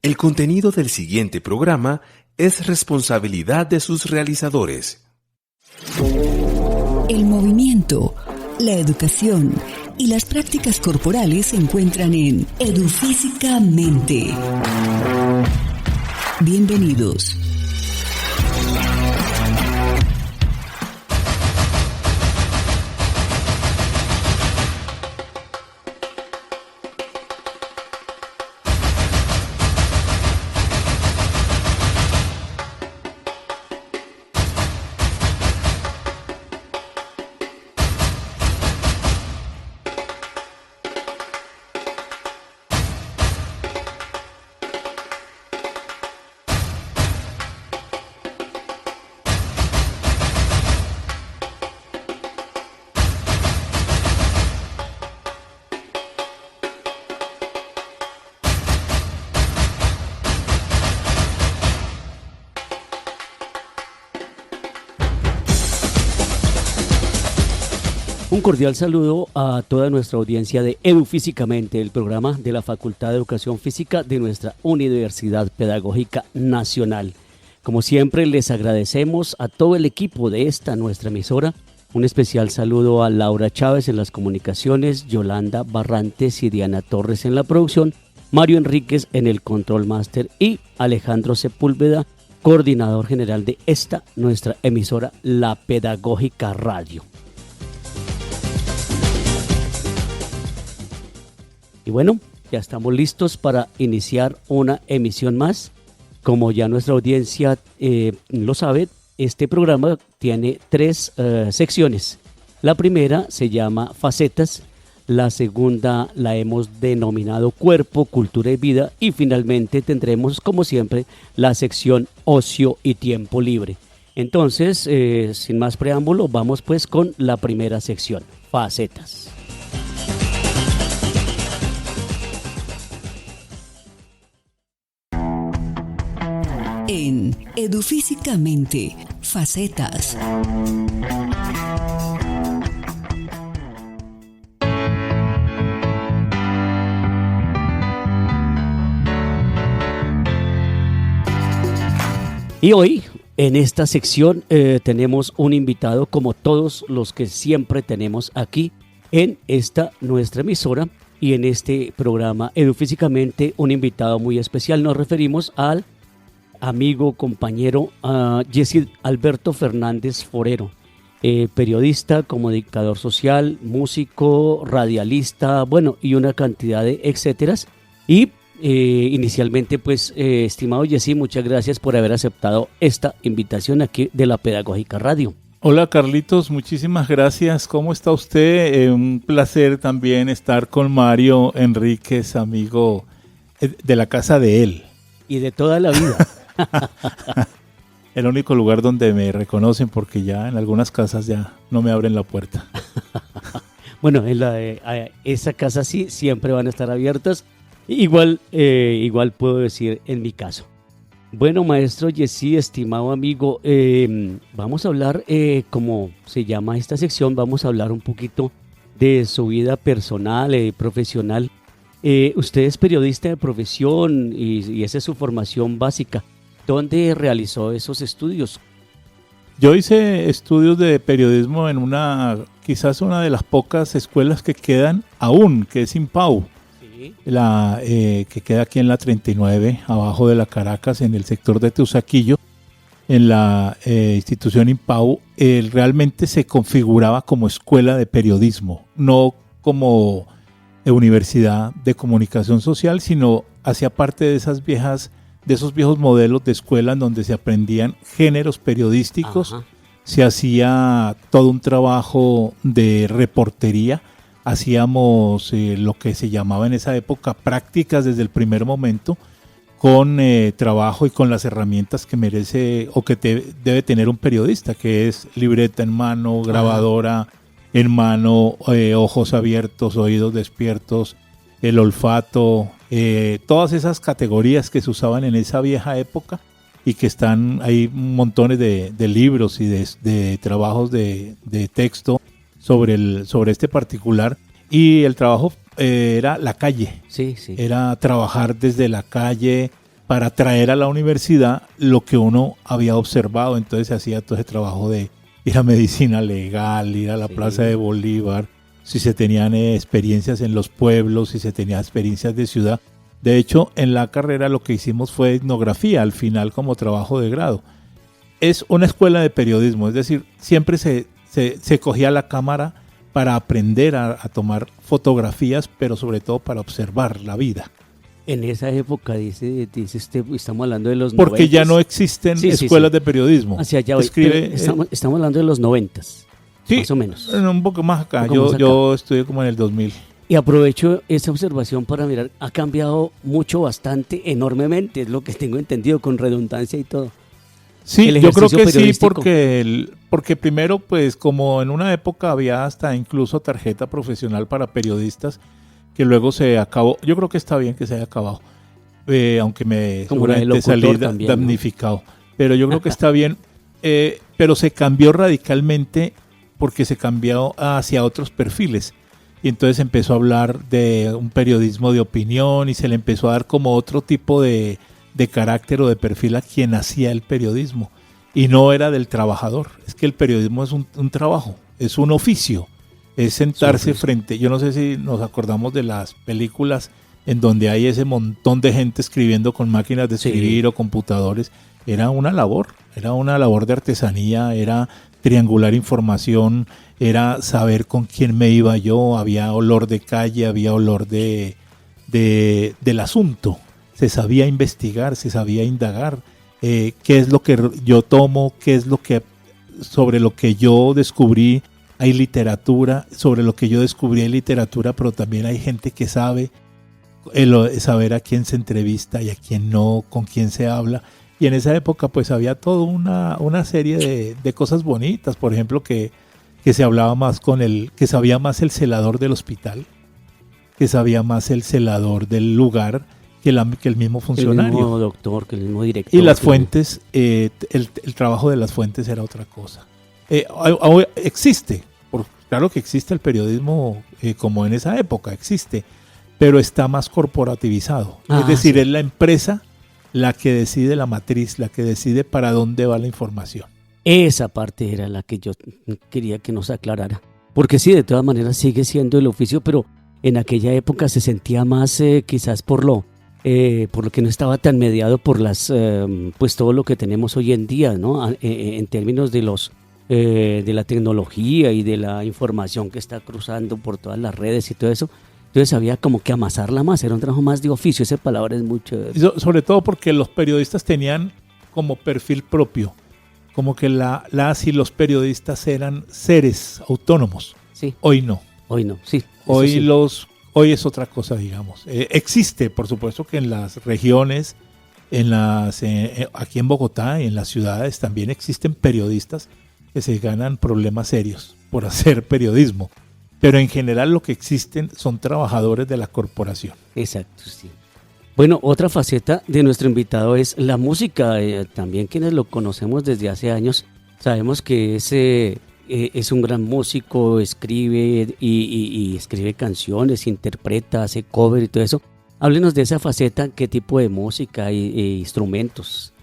El contenido del siguiente programa es responsabilidad de sus realizadores. El movimiento, la educación y las prácticas corporales se encuentran en Edufísicamente. Bienvenidos. Un cordial saludo a toda nuestra audiencia de Edufísicamente, el programa de la Facultad de Educación Física de nuestra Universidad Pedagógica Nacional. Como siempre, les agradecemos a todo el equipo de esta nuestra emisora. Un especial saludo a Laura Chávez en las comunicaciones, Yolanda Barrantes y Diana Torres en la producción, Mario Enríquez en el Control Master y Alejandro Sepúlveda, coordinador general de esta nuestra emisora, La Pedagógica Radio. Y bueno, ya estamos listos para iniciar una emisión más. Como ya nuestra audiencia lo sabe, este programa tiene tres secciones. La primera se llama Facetas, la segunda la hemos denominado Cuerpo, Cultura y Vida y finalmente tendremos, como siempre, la sección Ocio y Tiempo Libre. Entonces, sin más preámbulo, vamos pues con la primera sección, Facetas. En Edufísicamente, Facetas. Y hoy, en esta sección, tenemos un invitado como todos los que siempre tenemos aquí en esta nuestra emisora y en este programa Edufísicamente, un invitado muy especial. Nos referimos al amigo, compañero Jesse Alberto Fernández Forero, periodista, comunicador social, músico, radialista, bueno, y una cantidad de etcéteras. Y inicialmente, pues, estimado Jesse, muchas gracias por haber aceptado esta invitación aquí de la Pedagógica Radio. Hola Carlitos, muchísimas gracias. ¿Cómo está usted? Un placer también estar con Mario Enríquez, amigo de la casa de él. Y de toda la vida. El único lugar donde me reconocen, porque ya en algunas casas ya no me abren la puerta. Bueno, en esa casa sí siempre van a estar abiertas. Igual puedo decir en mi caso. Bueno, maestro Jesse, estimado amigo, vamos a hablar, como se llama esta sección, vamos a hablar un poquito de su vida personal, profesional. Usted es periodista de profesión y esa es su formación básica. ¿Dónde realizó esos estudios? Yo hice estudios de periodismo en quizás una de las pocas escuelas que quedan aún, que es IMPAU, sí. Que queda aquí en la 39, abajo de la Caracas, en el sector de Teusaquillo. En la institución IMPAU realmente se configuraba como escuela de periodismo, no como universidad de comunicación social, sino hacía parte de esos viejos modelos de escuela en donde se aprendían géneros periodísticos. Ajá. Se hacía todo un trabajo de reportería, hacíamos lo que se llamaba en esa época prácticas desde el primer momento, con trabajo y con las herramientas que merece o que debe tener un periodista, que es libreta en mano, grabadora, ajá, en mano, ojos abiertos, oídos despiertos, el olfato, todas esas categorías que se usaban en esa vieja época y que están ahí montones de libros y de trabajos de texto sobre este particular. Y el trabajo era la calle, sí. Era trabajar desde la calle, para traer a la universidad lo que uno había observado. Entonces se hacía todo ese trabajo de ir a medicina legal, ir a la Plaza de Bolívar, si se tenían experiencias en los pueblos, si se tenían experiencias de ciudad. De hecho, en la carrera lo que hicimos fue etnografía al final como trabajo de grado. Es una escuela de periodismo, es decir, siempre se cogía la cámara para aprender a tomar fotografías, pero sobre todo para observar la vida. En esa época, dice usted, estamos hablando de los 90. Porque ya no existen escuelas de periodismo. Hacia allá voy. Estamos hablando de los 90, más o menos. Un poco más acá. Yo estudié como en el 2000. Y aprovecho esa observación para mirar, ha cambiado mucho, bastante, enormemente, es lo que tengo entendido, con redundancia y todo. Sí, yo creo que sí, porque primero, pues como en una época había hasta incluso tarjeta profesional para periodistas, que luego se acabó. Yo creo que está bien que se haya acabado, aunque me seguramente salí damnificado. ¿No? Pero yo creo que está bien, pero se cambió radicalmente porque se cambió hacia otros perfiles. Y entonces empezó a hablar de un periodismo de opinión y se le empezó a dar como otro tipo de carácter o de perfil a quien hacía el periodismo. Y no era del trabajador. Es que el periodismo es un trabajo, es un oficio. Es sentarse frente, yo no sé si nos acordamos de las películas en donde hay ese montón de gente escribiendo con máquinas de escribir o computadores. Era una labor de artesanía, era triangular información, era saber con quién me iba yo, había olor de calle, había olor del asunto. Se sabía investigar, se sabía indagar, qué es lo que yo tomo, qué es lo que sobre lo que yo descubrí. Hay literatura, sobre lo que yo descubrí hay literatura, pero también hay gente que sabe saber a quién se entrevista y a quién no, con quién se habla. Y en esa época pues había toda una serie de cosas bonitas, por ejemplo que se hablaba más que sabía más el celador del hospital, que sabía más el celador del lugar que el mismo funcionario. Que el mismo doctor, que el mismo director. Y las fuentes, el trabajo de las fuentes era otra cosa. Existe, claro que existe el periodismo como en esa época, existe, pero está más corporativizado. Es decir, es la empresa la que decide la matriz, la que decide para dónde va la información. Esa parte era la que yo quería que nos aclarara. Porque sí, de todas maneras sigue siendo el oficio, pero en aquella época se sentía más quizás por lo que no estaba tan mediado por pues todo lo que tenemos hoy en día, ¿no? En términos de de la tecnología y de la información que está cruzando por todas las redes y todo eso. Entonces había como que amasarla más, era un trabajo más de oficio, esa palabra es mucho. Sobre todo porque los periodistas tenían como perfil propio, como que las y los periodistas eran seres autónomos. Sí. Hoy no. Hoy no, sí. Hoy es otra cosa, digamos. Existe, por supuesto, que en las regiones, aquí en Bogotá, en las ciudades también existen periodistas que se ganan problemas serios por hacer periodismo. Pero en general lo que existen son trabajadores de la corporación. Exacto, sí. Bueno, otra faceta de nuestro invitado es la música. También quienes lo conocemos desde hace años sabemos que es un gran músico, escribe y escribe canciones, interpreta, hace cover y todo eso. Háblenos de esa faceta, qué tipo de música e instrumentos.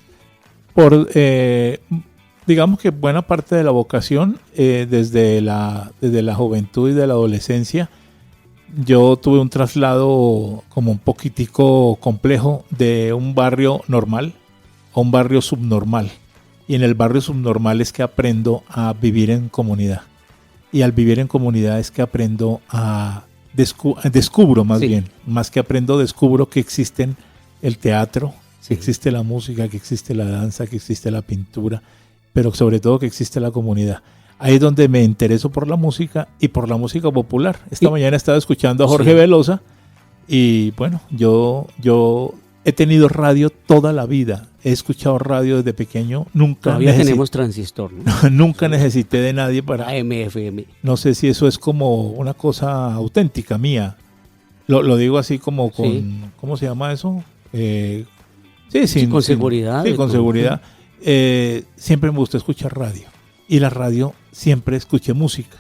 Digamos que buena parte de la vocación, desde la juventud y de la adolescencia, yo tuve un traslado como un poquitico complejo de un barrio normal a un barrio subnormal. Y en el barrio subnormal es que aprendo a vivir en comunidad. Y al vivir en comunidad es que aprendo descubro que existen el teatro, que existe la música, que existe la danza, que existe la pintura, pero sobre todo que existe la comunidad. Ahí es donde me intereso por la música y por la música popular. Esta mañana estaba escuchando a Jorge Velosa y bueno, yo he tenido radio toda la vida. He escuchado radio desde pequeño. Todavía tenemos transistor, ¿no? Nunca necesité de nadie para... AM/FM. No sé si eso es como una cosa auténtica mía. Lo digo así como con... Sí. ¿Cómo se llama eso? Con seguridad. Sí, con seguridad. Siempre me gustó escuchar radio. Y la radio siempre escuché música.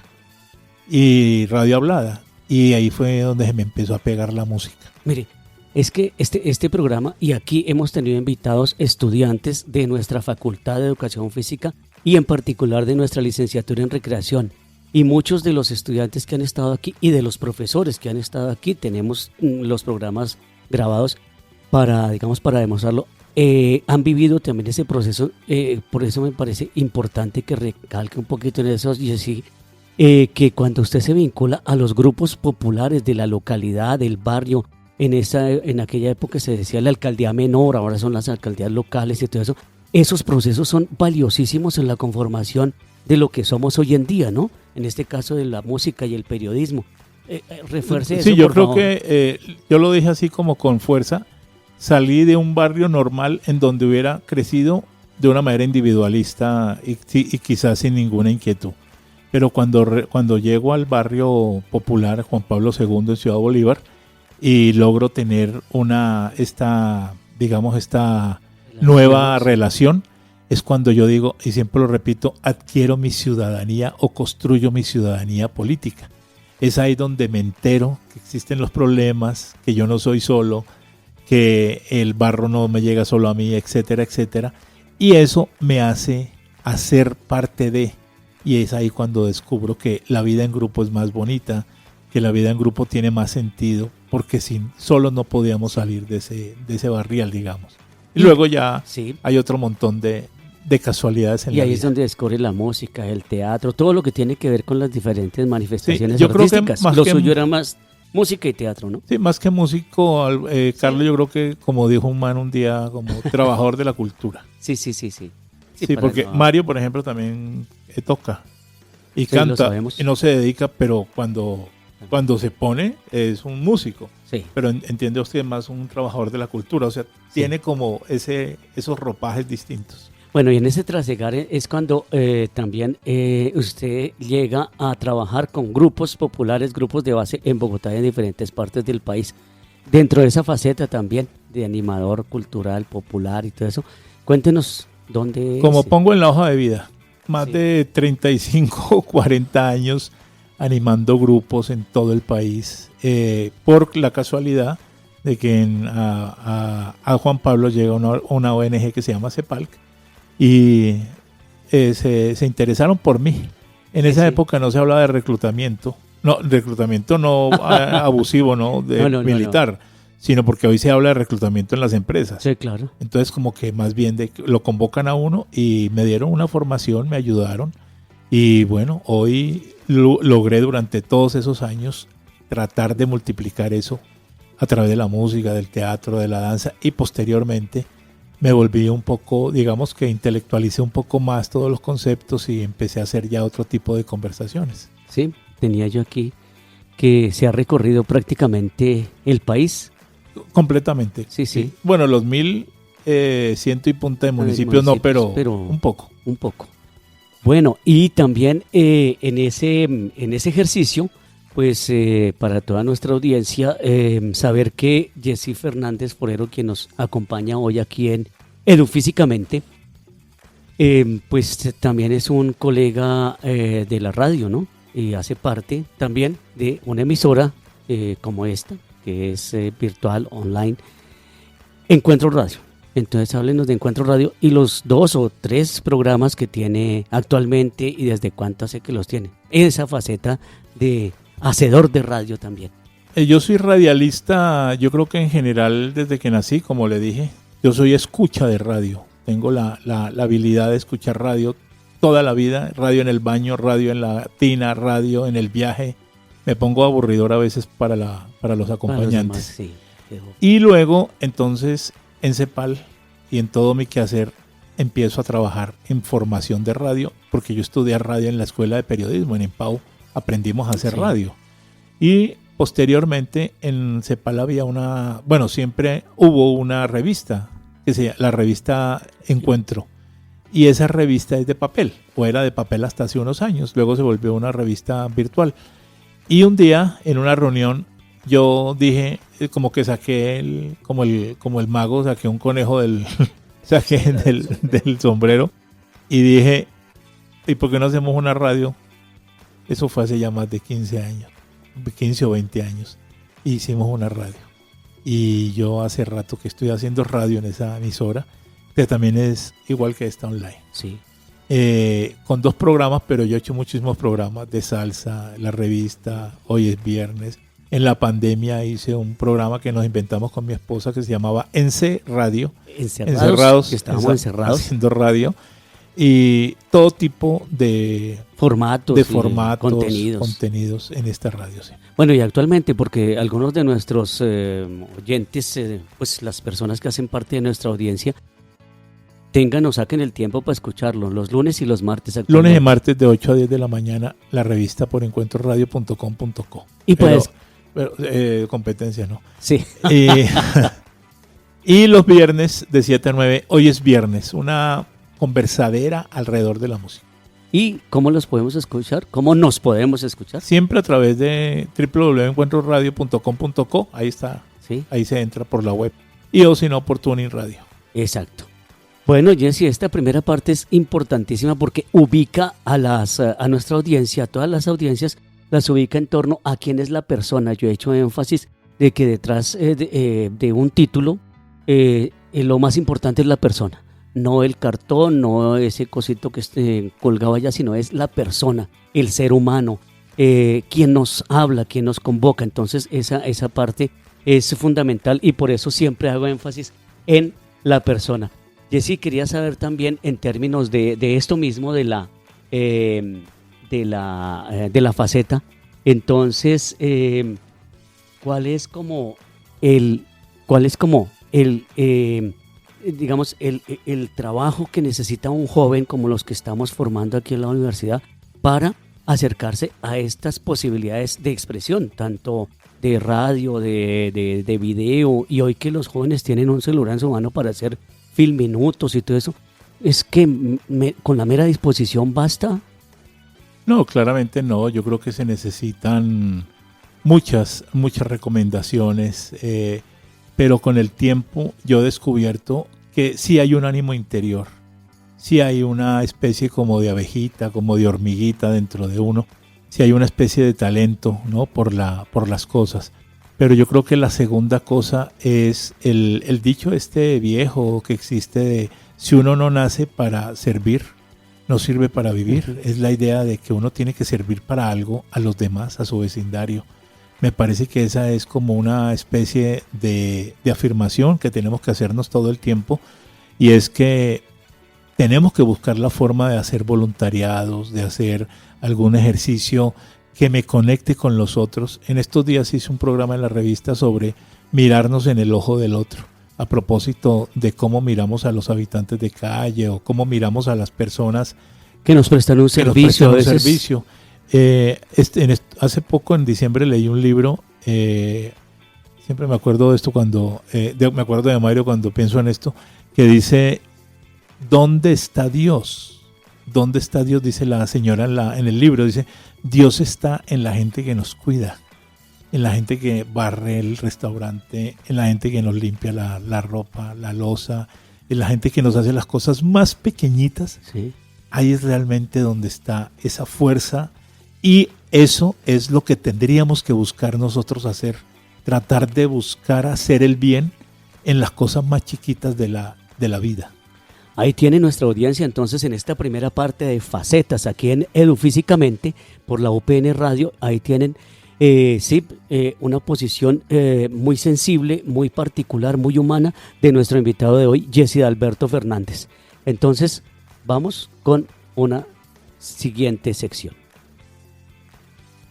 Y radio hablada. Y ahí fue donde se me empezó a pegar la música. Mire, es que este programa, y aquí hemos tenido invitados estudiantes de nuestra Facultad de Educación Física y en particular de nuestra licenciatura en recreación. Y muchos de los estudiantes que han estado aquí y de los profesores que han estado aquí, tenemos los programas grabados para demostrarlo, han vivido también ese proceso. Por eso me parece importante que recalque un poquito en eso, y así, que cuando usted se vincula a los grupos populares de la localidad, del barrio, en aquella época se decía la alcaldía menor, ahora son las alcaldías locales y todo eso, esos procesos son valiosísimos en la conformación de lo que somos hoy en día, ¿no? En este caso de la música y el periodismo. Refuerce eso, sí, yo por creo favor. que yo lo dije así como con fuerza. Salí de un barrio normal en donde hubiera crecido de una manera individualista y quizás sin ninguna inquietud. Pero cuando llego al barrio popular Juan Pablo II en Ciudad Bolívar y logro tener esta nueva relación, es cuando yo digo, y siempre lo repito, adquiero mi ciudadanía o construyo mi ciudadanía política. Es ahí donde me entero que existen los problemas, que yo no soy solo, que el barro no me llega solo a mí, etcétera, etcétera. Y eso me hace hacer parte de, y es ahí cuando descubro que la vida en grupo es más bonita, que la vida en grupo tiene más sentido, porque solo no podíamos salir de ese barrial, digamos. Y luego ya Sí. hay otro montón de casualidades en Y la ahí vida. es donde descubre la música, el teatro, todo lo que tiene que ver con las diferentes manifestaciones yo creo que artísticas. más Lo que- suyo era más música y teatro, ¿no? Sí, más que músico, Carlos, yo creo que, como dijo un man un día, como trabajador de la cultura. Sí. Sí, para porque eso- Mario, por ejemplo, también toca y Sí, lo canta sabemos. y no se dedica, pero cuando se pone es un músico. Sí. Pero entiende usted, más un trabajador de la cultura, o sea, tiene como esos ropajes distintos. Bueno, y en ese trasegar es cuando también usted llega a trabajar con grupos populares, grupos de base en Bogotá y en diferentes partes del país. Dentro de esa faceta también de animador cultural, popular y todo eso, cuéntenos dónde... Como sí. pongo en la hoja de vida, más Sí. de 35 o 40 años animando grupos en todo el país, por la casualidad de que a Juan Pablo llega una ONG que se llama CEPALC y se interesaron por mí. En esa Sí. época no se hablaba de reclutamiento no abusivo, no de No. militar, sino porque hoy se habla de reclutamiento en las empresas. Sí, claro. Entonces como que más bien lo convocan a uno y me dieron una formación, me ayudaron y bueno, hoy logré durante todos esos años tratar de multiplicar eso a través de la música, del teatro, de la danza y posteriormente me volví un poco, digamos que intelectualicé un poco más todos los conceptos y empecé a hacer ya otro tipo de conversaciones. Sí, tenía yo aquí que se ha recorrido prácticamente el país. Completamente. Sí. Bueno, los 1,100 y punta de municipios no, pero un poco. Un poco. Bueno, y también en ese ejercicio, pues para toda nuestra audiencia, saber que Jessy Fernández Forero, quien nos acompaña hoy aquí en Edufísicamente, pues también es un colega de la radio, ¿no? Y hace parte también de una emisora como esta, que es virtual, online, Encuentro Radio. Entonces háblenos de Encuentro Radio y los 2 o 3 programas que tiene actualmente y desde cuánto hace que los tiene. Esa faceta de hacedor de radio también. Yo soy radialista, yo creo que en general desde que nací, como le dije, yo soy escucha de radio. Tengo la habilidad de escuchar radio toda la vida, radio en el baño, radio en la tina, radio en el viaje. Me pongo aburridor a veces para los Para los acompañantes. demás, sí. Y luego, entonces, en CEPAL y en todo mi quehacer, empiezo a trabajar en formación de radio, porque yo estudié radio en la Escuela de Periodismo, en IMPAU, aprendimos a hacer Sí. radio. Y posteriormente en CEPAL había siempre hubo una revista, la revista Encuentro. Y esa revista es de papel, o era de papel hasta hace unos años, luego se volvió una revista virtual. Y un día, en una reunión, yo dije, como que saqué como el mago, saqué un conejo del sombrero y dije, ¿y por qué no hacemos una radio? Eso fue hace ya más de 15 años, 15 o 20 años. Y hicimos una radio. y yo hace rato que estoy haciendo radio en esa emisora, que también es igual que esta online. Sí. Con 2 programas, pero yo he hecho muchísimos programas de salsa, la revista Hoy es Viernes. En la pandemia hice un programa que nos inventamos con mi esposa que se llamaba Ence Radio. Encerrados, que estábamos encerrados. Haciendo radio. Y todo tipo de formatos, contenidos en esta radio. Sí. Bueno, y actualmente, porque algunos de nuestros oyentes, pues las personas que hacen parte de nuestra audiencia, tengan o saquen el tiempo para escucharlo, los lunes y los martes. Lunes y martes de 8 a 10 de la mañana, la revista por encuentroradio.com.co. Y pues... Pero, competencia, ¿no? Sí. Y los viernes de 7 a 9, Hoy es Viernes, una conversadera alrededor de la música. ¿Y cómo los podemos escuchar? ¿Cómo nos podemos escuchar? Siempre a través de www.encuentroradio.com.co, ahí está, ¿sí? Ahí se entra por la web. Y o si no, por TuneIn Radio. Exacto. Bueno, Jesse, esta primera parte es importantísima porque ubica a nuestra audiencia, a todas las audiencias, las ubica en torno a quién es la persona. Yo he hecho énfasis de que detrás de un título lo más importante es la persona, no el cartón, no ese cosito que colgado allá, sino es la persona, el ser humano, quien nos habla, quien nos convoca. Entonces esa parte es fundamental y por eso siempre hago énfasis en la persona. Jessy, quería saber también en términos de esto mismo de la faceta. Entonces, ¿cuál es como el trabajo que necesita un joven como los que estamos formando aquí en la universidad para acercarse a estas posibilidades de expresión, tanto de radio, de video, y hoy que los jóvenes tienen un celular en su mano para hacer filminutos y todo eso? ¿Es que con la mera disposición basta? No, claramente no. Yo creo que se necesitan muchas recomendaciones, pero con el tiempo yo he descubierto que sí hay un ánimo interior, sí hay una especie como de abejita, como de hormiguita dentro de uno, sí hay una especie de talento, ¿no? por las cosas. Pero yo creo que la segunda cosa es el dicho viejo que existe de si uno no nace para servir, no sirve para vivir. Es la idea de que uno tiene que servir para algo a los demás, a su vecindario. Me parece que esa es como una especie de afirmación que tenemos que hacernos todo el tiempo, y es que tenemos que buscar la forma de hacer voluntariados, de hacer algún ejercicio que me conecte con los otros. En estos días hice un programa en la revista sobre mirarnos en el ojo del otro, a propósito de cómo miramos a los habitantes de calle o cómo miramos a las personas que nos prestan un servicio. Hace poco, en diciembre, leí un libro, siempre me acuerdo de esto me acuerdo de Mario cuando pienso en esto, que dice, ¿dónde está Dios? ¿Dónde está Dios? Dice la señora en el libro, dice, Dios está en la gente que nos cuida, en la gente que barre el restaurante, en la gente que nos limpia la ropa, la loza, en la gente que nos hace las cosas más pequeñitas. Sí. Ahí es realmente donde está esa fuerza, y eso es lo que tendríamos que buscar nosotros hacer, tratar de buscar hacer el bien en las cosas más chiquitas de la vida. Ahí tiene nuestra audiencia entonces en esta primera parte de facetas aquí en Edufísicamente por la UPN Radio. Ahí tienen una posición muy sensible, muy particular, muy humana de nuestro invitado de hoy, Jesse Alberto Fernández. Entonces vamos con una siguiente sección.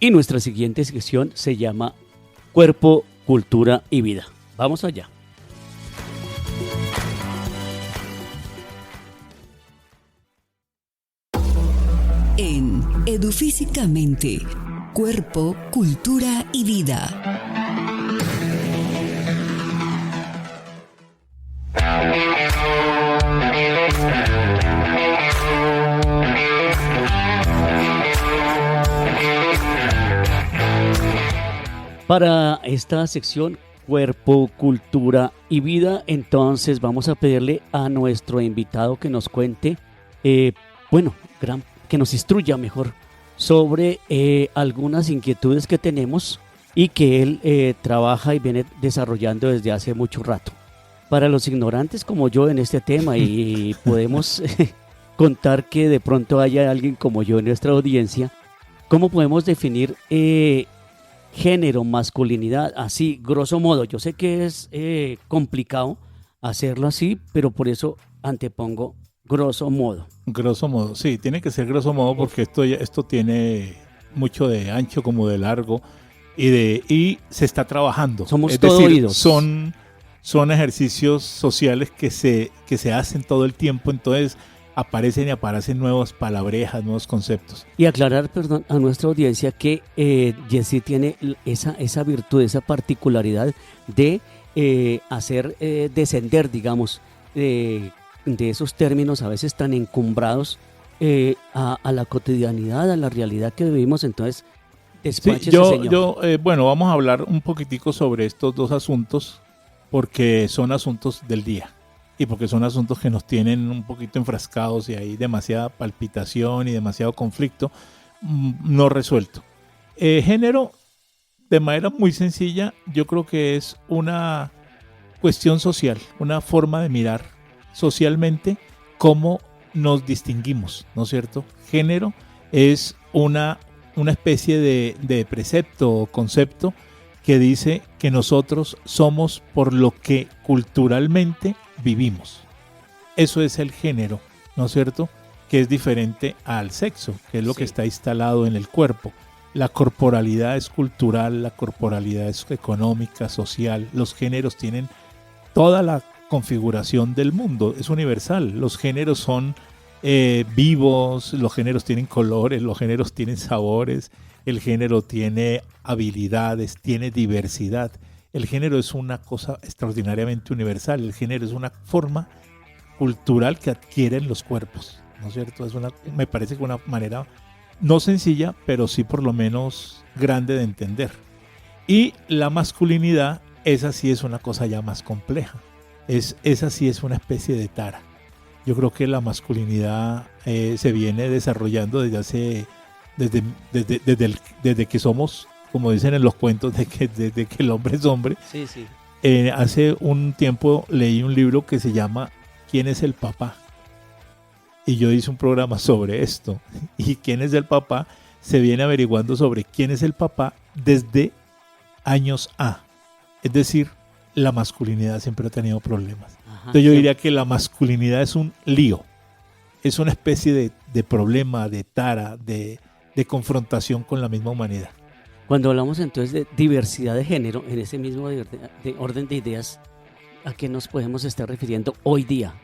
Y nuestra siguiente sección se llama Cuerpo, Cultura y Vida. Vamos allá. En Edufísicamente, Cuerpo, Cultura y Vida. Para esta sección, Cuerpo, Cultura y Vida, entonces vamos a pedirle a nuestro invitado que nos cuente, que nos instruya mejor sobre algunas inquietudes que tenemos y que él trabaja y viene desarrollando desde hace mucho rato. Para los ignorantes como yo en este tema, y podemos contar que de pronto haya alguien como yo en nuestra audiencia, ¿cómo podemos definir género, masculinidad, así, grosso modo? Yo sé que es complicado hacerlo así, pero por eso antepongo grosso modo. Grosso modo, sí, tiene que ser grosso modo porque esto tiene mucho de ancho como de largo y se está trabajando. Somos es todo decir, oídos. Son ejercicios sociales que se hacen todo el tiempo, entonces aparecen nuevas palabrejas, nuevos conceptos. Y aclarar, perdón, a nuestra audiencia que Jessy tiene esa virtud, esa particularidad de hacer descender, digamos, de esos términos a veces tan encumbrados a la cotidianidad, a la realidad que vivimos. Entonces, despáchese, señor. Bueno, vamos a hablar un poquitico sobre estos dos asuntos porque son asuntos del día. Y porque son asuntos que nos tienen un poquito enfrascados y hay demasiada palpitación y demasiado conflicto no resuelto. Género, de manera muy sencilla, yo creo que es una cuestión social, una forma de mirar socialmente cómo nos distinguimos, ¿no es cierto? Género es una especie de precepto o concepto que dice que nosotros somos por lo que culturalmente vivimos. Eso es el género, ¿no es cierto? Que es diferente al sexo, que es lo que está instalado en el cuerpo. La corporalidad es cultural, la corporalidad es económica, social. Los géneros tienen toda la configuración del mundo, es universal. Los géneros son vivos, los géneros tienen colores, los géneros tienen sabores, el género tiene habilidades, tiene diversidad. El género es una cosa extraordinariamente universal. El género es una forma cultural que adquieren los cuerpos, ¿no es cierto? Me parece que una manera no sencilla, pero sí por lo menos grande de entender. Y la masculinidad, esa sí es una cosa ya más compleja. Esa sí es una especie de tara. Yo creo que la masculinidad se viene desarrollando desde que somos, como dicen en los cuentos, desde que el hombre es hombre. Sí, sí. Hace un tiempo leí un libro que se llama ¿Quién es el papá? Y yo hice un programa sobre esto. Y ¿quién es el papá? Se viene averiguando sobre quién es el papá desde años A. Es decir, la masculinidad siempre ha tenido problemas. Ajá, entonces yo diría que la masculinidad es un lío. Es una especie de problema, de tara, de confrontación con la misma humanidad. Cuando hablamos entonces de diversidad de género, en ese mismo de orden de ideas, ¿a qué nos podemos estar refiriendo hoy día?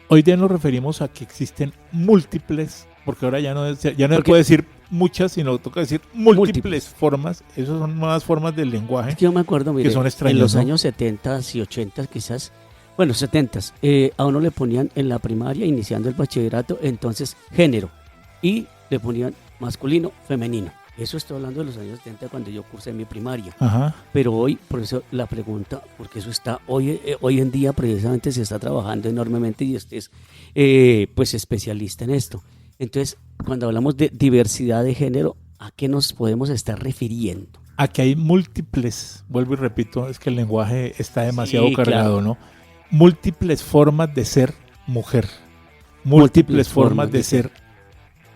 Hoy día nos referimos a que existen múltiples, porque ahora ya no se puede decir muchas, sino toca decir múltiples formas. Esas son nuevas formas del lenguaje. Es que yo me acuerdo, mire, que son extrañas, en los ¿no? años 70 y 80 quizás, bueno, 70, a uno le ponían en la primaria, iniciando el bachillerato, entonces género, y le ponían masculino, femenino. Eso estoy hablando de los años 70 cuando yo cursé mi primaria. Ajá. Pero hoy, por eso la pregunta, porque eso está hoy en día precisamente se está trabajando enormemente y usted es pues especialista en esto. Entonces, cuando hablamos de diversidad de género, ¿a qué nos podemos estar refiriendo? A que hay múltiples, vuelvo y repito, es que el lenguaje está demasiado cargado, claro, ¿no? Múltiples formas de ser mujer. Múltiples formas de ser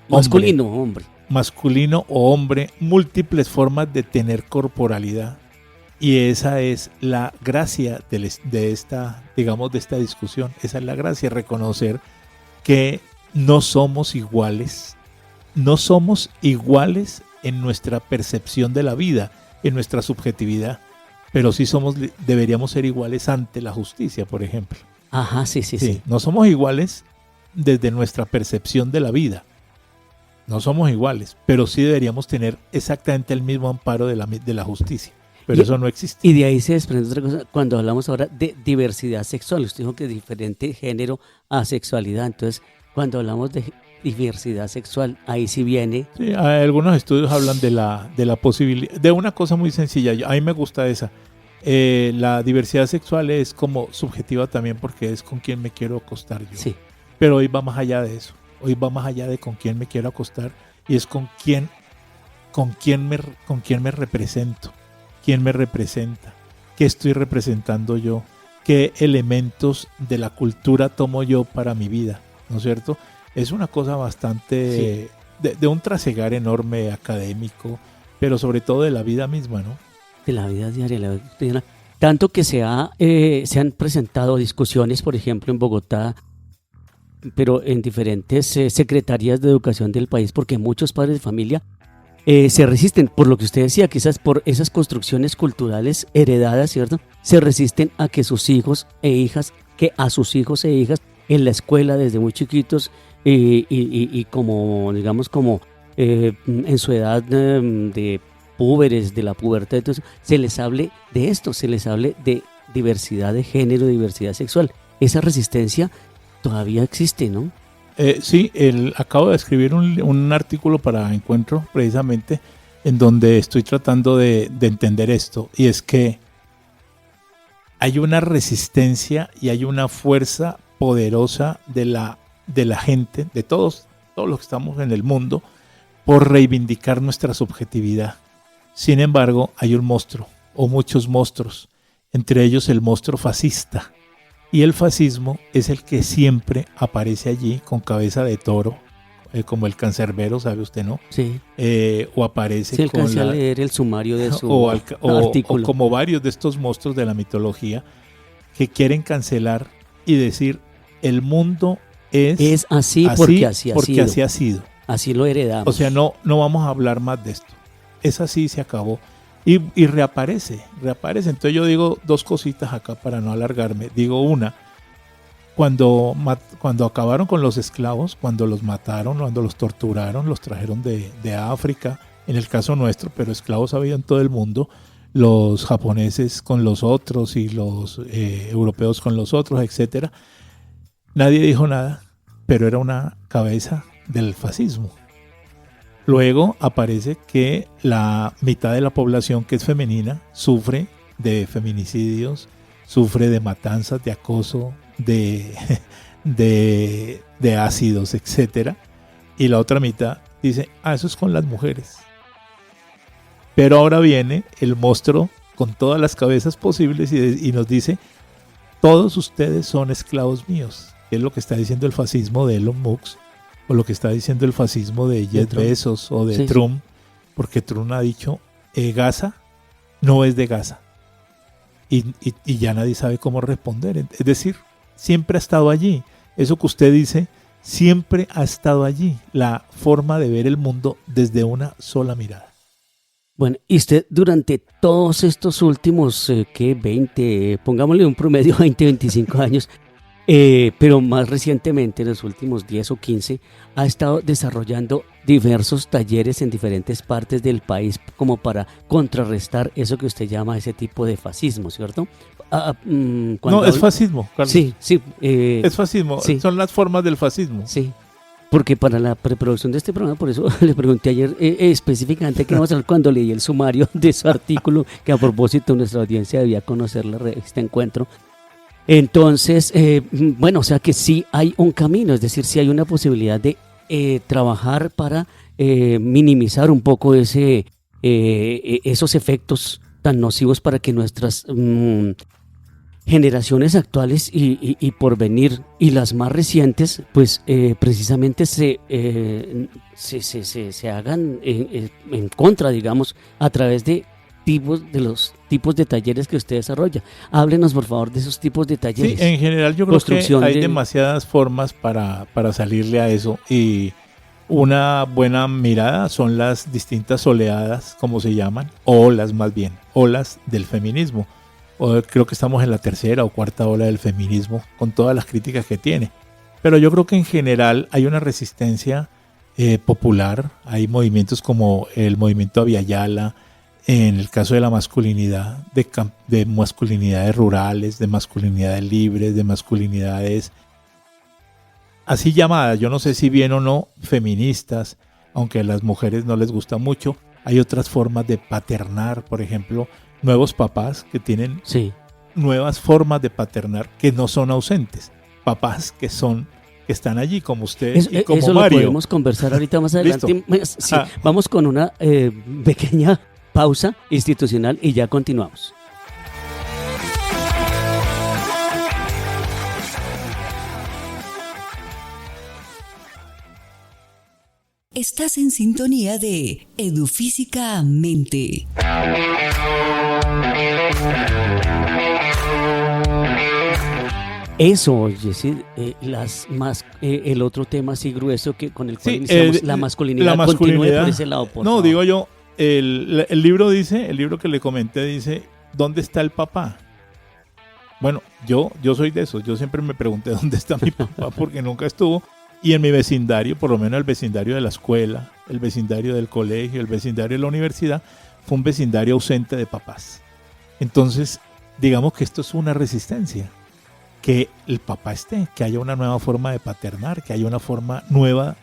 masculino, hombre. Masculino o hombre, múltiples formas de tener corporalidad. Y esa es la gracia de esta discusión. Esa es la gracia, reconocer que no somos iguales. No somos iguales en nuestra percepción de la vida, en nuestra subjetividad. Pero sí deberíamos ser iguales ante la justicia, por ejemplo. Ajá, sí. No somos iguales desde nuestra percepción de la vida. No somos iguales, pero sí deberíamos tener exactamente el mismo amparo de la justicia. Pero eso no existe. Y de ahí se desprende otra cosa, cuando hablamos ahora de diversidad sexual. Usted dijo que es diferente género a sexualidad. Entonces, cuando hablamos de diversidad sexual, ahí sí viene. Sí, algunos estudios hablan de la posibilidad, de una cosa muy sencilla. A mí me gusta esa. La diversidad sexual es como subjetiva también porque es con quién me quiero acostar yo. Sí. Pero hoy va más allá de eso. Hoy va más allá de con quién me quiero acostar y es con quién me represento, quién me representa, qué estoy representando yo, qué elementos de la cultura tomo yo para mi vida, ¿no es cierto? Es una cosa bastante de un trasegar enorme académico, pero sobre todo de la vida misma, ¿no? De la vida diaria, la vida cotidiana. Tanto que se han presentado discusiones, por ejemplo, en Bogotá, pero en diferentes secretarías de educación del país, porque muchos padres de familia se resisten, por lo que usted decía, quizás por esas construcciones culturales heredadas, ¿cierto? Se resisten a que sus hijos e hijas, en la escuela desde muy chiquitos y como, digamos, como en su edad de púberes, de la pubertad, entonces, se les hable de esto, se les hable de diversidad de género, diversidad sexual. Esa resistencia todavía existe, ¿no? Sí, acabo de escribir un artículo para Encuentro, precisamente, en donde estoy tratando de entender esto, y es que hay una resistencia y hay una fuerza poderosa de la gente, de todos los que estamos en el mundo, por reivindicar nuestra subjetividad. Sin embargo, hay un monstruo, o muchos monstruos, entre ellos el monstruo fascista. Y el fascismo es el que siempre aparece allí con cabeza de toro, como el cancerbero, ¿sabe usted, no? Sí. O aparece sí, alcancé a leer el sumario de su artículo. O como varios de estos monstruos de la mitología que quieren cancelar y decir, el mundo es así porque así ha sido. Así lo heredamos. O sea, no vamos a hablar más de esto. Es así, se acabó. Y reaparece. Entonces yo digo dos cositas acá para no alargarme. Digo una, cuando acabaron con los esclavos, cuando los mataron, cuando los torturaron, los trajeron de África, en el caso nuestro, pero esclavos había en todo el mundo, los japoneses con los otros y los europeos con los otros, etcétera. Nadie dijo nada, pero era una cabeza del fascismo. Luego aparece que la mitad de la población que es femenina sufre de feminicidios, sufre de matanzas, de acoso, de ácidos, etcétera. Y la otra mitad dice, eso es con las mujeres. Pero ahora viene el monstruo con todas las cabezas posibles y nos dice, todos ustedes son esclavos míos. Que es lo que está diciendo el fascismo de Elon Musk, o lo que está diciendo el fascismo de Jeff Bezos o de Trump, porque Trump ha dicho, Gaza no es de Gaza. Y ya nadie sabe cómo responder. Es decir, siempre ha estado allí. Eso que usted dice, siempre ha estado allí. La forma de ver el mundo desde una sola mirada. Bueno, y usted durante todos estos últimos, 20, pongámosle un promedio, 20, 25 años, pero más recientemente, en los últimos 10 o 15, ha estado desarrollando diversos talleres en diferentes partes del país como para contrarrestar eso que usted llama ese tipo de fascismo, ¿cierto? No, es fascismo, Carlos. Sí. Es fascismo, sí. Son las formas del fascismo. Sí, porque para la preproducción de este programa, por eso le pregunté ayer específicamente qué vamos a hablar cuando leí el sumario de su artículo, que a propósito nuestra audiencia debía conocer este encuentro. Entonces, bueno, o sea que sí hay un camino, es decir, sí hay una posibilidad de trabajar para minimizar un poco esos efectos tan nocivos para que nuestras generaciones actuales y por venir y las más recientes, pues precisamente se hagan en contra, digamos, a través de los tipos de talleres que usted desarrolla. Háblenos, por favor, de esos tipos de talleres. Sí, en general yo creo que hay demasiadas formas para salirle a eso, y una buena mirada son las distintas oleadas, como se llaman, olas más bien, olas del feminismo. Creo que estamos en la tercera o cuarta ola del feminismo, con todas las críticas que tiene. Pero yo creo que en general hay una resistencia popular, hay movimientos como el movimiento Abya-Yala, en el caso de la masculinidad, de masculinidades rurales, de masculinidades libres, de masculinidades así llamadas, yo no sé si bien o no, feministas, aunque a las mujeres no les gusta mucho. Hay otras formas de paternar, por ejemplo, nuevos papás que tienen nuevas formas de paternar que no son ausentes, papás que están allí como usted y como eso Mario. Eso lo podemos conversar ahorita más adelante. Sí, vamos con una pequeña pausa institucional y ya continuamos. Estás en sintonía de Edufísicamente. Eso, Jessy, el otro tema así grueso que con el cual iniciamos, la masculinidad. Continúe por ese lado, por favor. Digo yo, el libro que le comenté dice, ¿dónde está el papá? Bueno, yo soy de eso, yo siempre me pregunté dónde está mi papá porque nunca estuvo. Y en mi vecindario, por lo menos el vecindario de la escuela, el vecindario del colegio, el vecindario de la universidad, fue un vecindario ausente de papás. Entonces, digamos que esto es una resistencia, que el papá esté, que haya una nueva forma de paternar, que haya una forma nueva.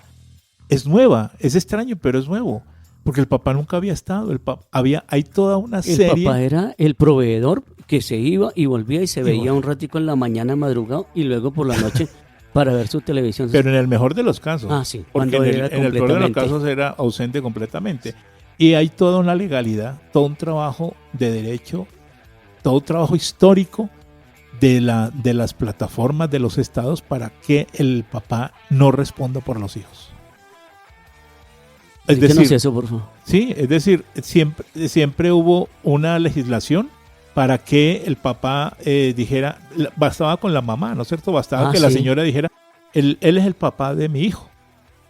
Es nueva, es extraño, pero es nuevo, porque el papá nunca había estado, hay toda una serie. El papá era el proveedor que se iba y volvía y se veía un ratico en la mañana madrugado y luego por la noche para ver su televisión. Pero en el mejor de los casos. Sí. Porque en el peor de los casos era ausente completamente. Y hay toda una legalidad, todo un trabajo de derecho, todo un trabajo histórico de las plataformas de los estados para que el papá no responda por los hijos. Es decir, eso, por favor. Sí, es decir, siempre hubo una legislación para que el papá dijera, bastaba con la mamá, ¿no es cierto? Bastaba que la señora dijera, él es el papá de mi hijo,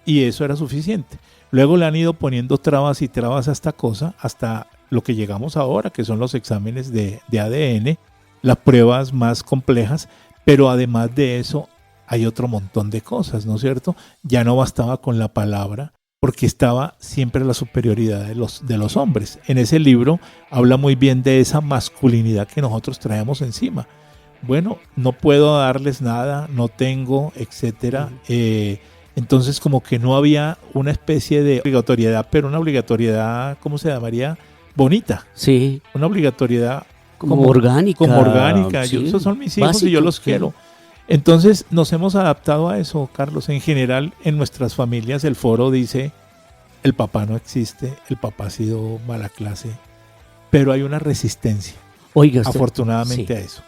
y eso era suficiente. Luego le han ido poniendo trabas y trabas a esta cosa, hasta lo que llegamos ahora, que son los exámenes de ADN, las pruebas más complejas, pero además de eso hay otro montón de cosas, ¿no es cierto? Ya no bastaba con la palabra, porque estaba siempre la superioridad de los hombres. En ese libro habla muy bien de esa masculinidad que nosotros traemos encima. Bueno, no puedo darles nada, no tengo, etcétera. Entonces como que no había una especie de obligatoriedad, pero una obligatoriedad, ¿cómo se llamaría? Bonita. Sí. Una obligatoriedad como orgánica. Como orgánica. Sí. Esos son mis hijos. Básico, y yo los quiero. Entonces nos hemos adaptado a eso, Carlos. En general, en nuestras familias el foro dice, el papá no existe, el papá ha sido mala clase, pero hay una resistencia, afortunadamente, a eso.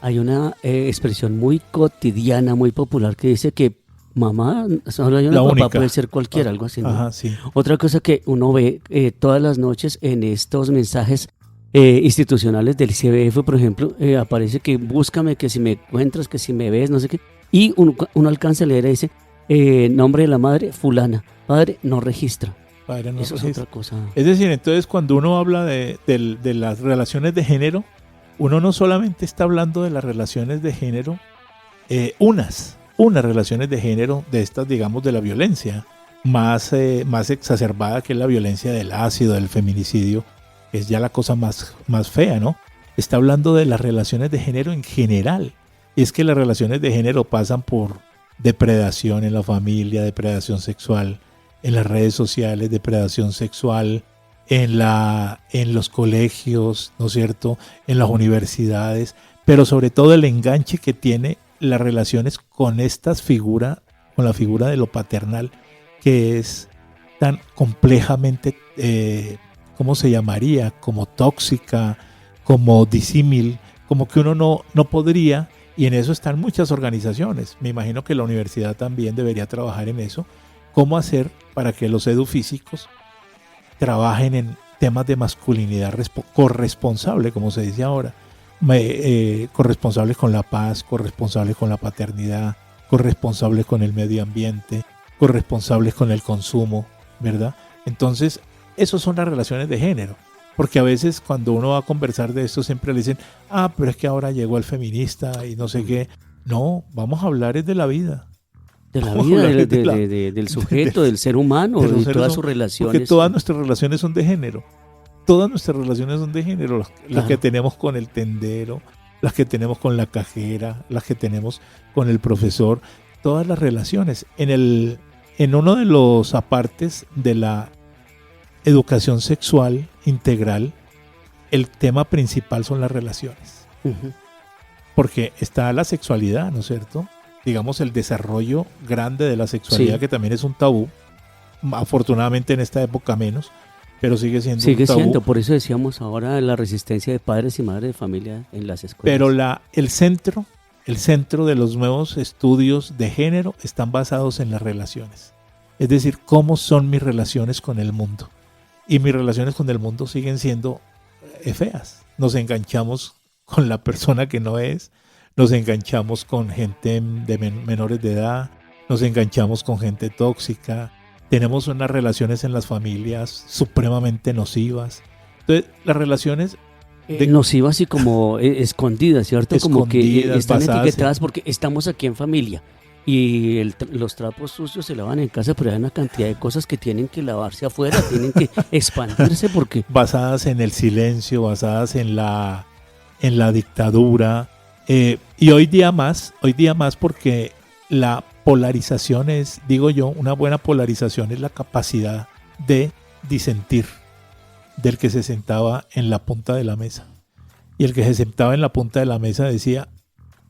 Hay una expresión muy cotidiana, muy popular, que dice que mamá, solo hay una, papá puede ser cualquiera, algo así, ¿no? Ajá, sí. Otra cosa que uno ve todas las noches en estos mensajes institucionales del CBF, por ejemplo, aparece que búscame, que si me encuentras, que si me ves, no sé qué, y uno alcanza a leer y dice, nombre de la madre, fulana, padre no registra. Padre no Eso registra. es otra cosa. Es decir, entonces cuando uno habla de las relaciones de género, uno no solamente está hablando de las relaciones de género, unas relaciones de género de estas, digamos, de la violencia más exacerbada, que es la violencia del ácido, del feminicidio, es ya la cosa más fea, ¿no? Está hablando de las relaciones de género en general. Y es que las relaciones de género pasan por depredación en la familia, depredación sexual en las redes sociales, depredación sexual en los colegios, ¿no es cierto?, en las universidades, pero sobre todo el enganche que tiene las relaciones con con la figura de lo paternal, que es tan complejamente, ¿cómo se llamaría?, como tóxica, como disímil, como que uno no podría, y en eso están muchas organizaciones. Me imagino que la universidad también debería trabajar en eso, cómo hacer para que los edufísicos trabajen en temas de masculinidad corresponsable, como se dice ahora, corresponsables con la paz, corresponsables con la paternidad, corresponsables con el medio ambiente, corresponsables con el consumo, ¿verdad? Entonces, esas son las relaciones de género, porque a veces cuando uno va a conversar de esto siempre le dicen, pero es que ahora llegó el feminista y no sé qué. No, vamos a hablar es de la vida. De la vida, del sujeto, del ser humano, de todas sus relaciones. Porque todas nuestras relaciones son de género. Todas nuestras relaciones son de género. Las que tenemos con el tendero, las que tenemos con la cajera, las que tenemos con el profesor. Todas las relaciones. En uno de los apartes de la educación sexual integral, el tema principal son las relaciones. Uh-huh. Porque está la sexualidad, ¿no es cierto? Digamos, el desarrollo grande de la sexualidad, sí, que también es un tabú, afortunadamente en esta época menos, pero sigue siendo Sigue un tabú. siendo, por eso decíamos ahora la resistencia de padres y madres de familia en las escuelas. Pero el centro de los nuevos estudios de género están basados en las relaciones. Es decir, cómo son mis relaciones con el mundo. Y mis relaciones con el mundo siguen siendo feas. Nos enganchamos con la persona que no es, nos enganchamos con gente de menores de edad, nos enganchamos con gente tóxica, tenemos unas relaciones en las familias supremamente nocivas. Entonces, las relaciones nocivas y como escondidas, ¿cierto? Como que escondidas, están basadas etiquetadas porque estamos aquí en familia y los trapos sucios se lavan en casa, pero hay una cantidad de cosas que tienen que lavarse afuera, tienen que expandirse porque... basadas en el silencio, basadas en la dictadura, y hoy día más porque la polarización es, digo yo, una buena polarización es la capacidad de disentir del que se sentaba en la punta de la mesa. Y el que se sentaba en la punta de la mesa decía,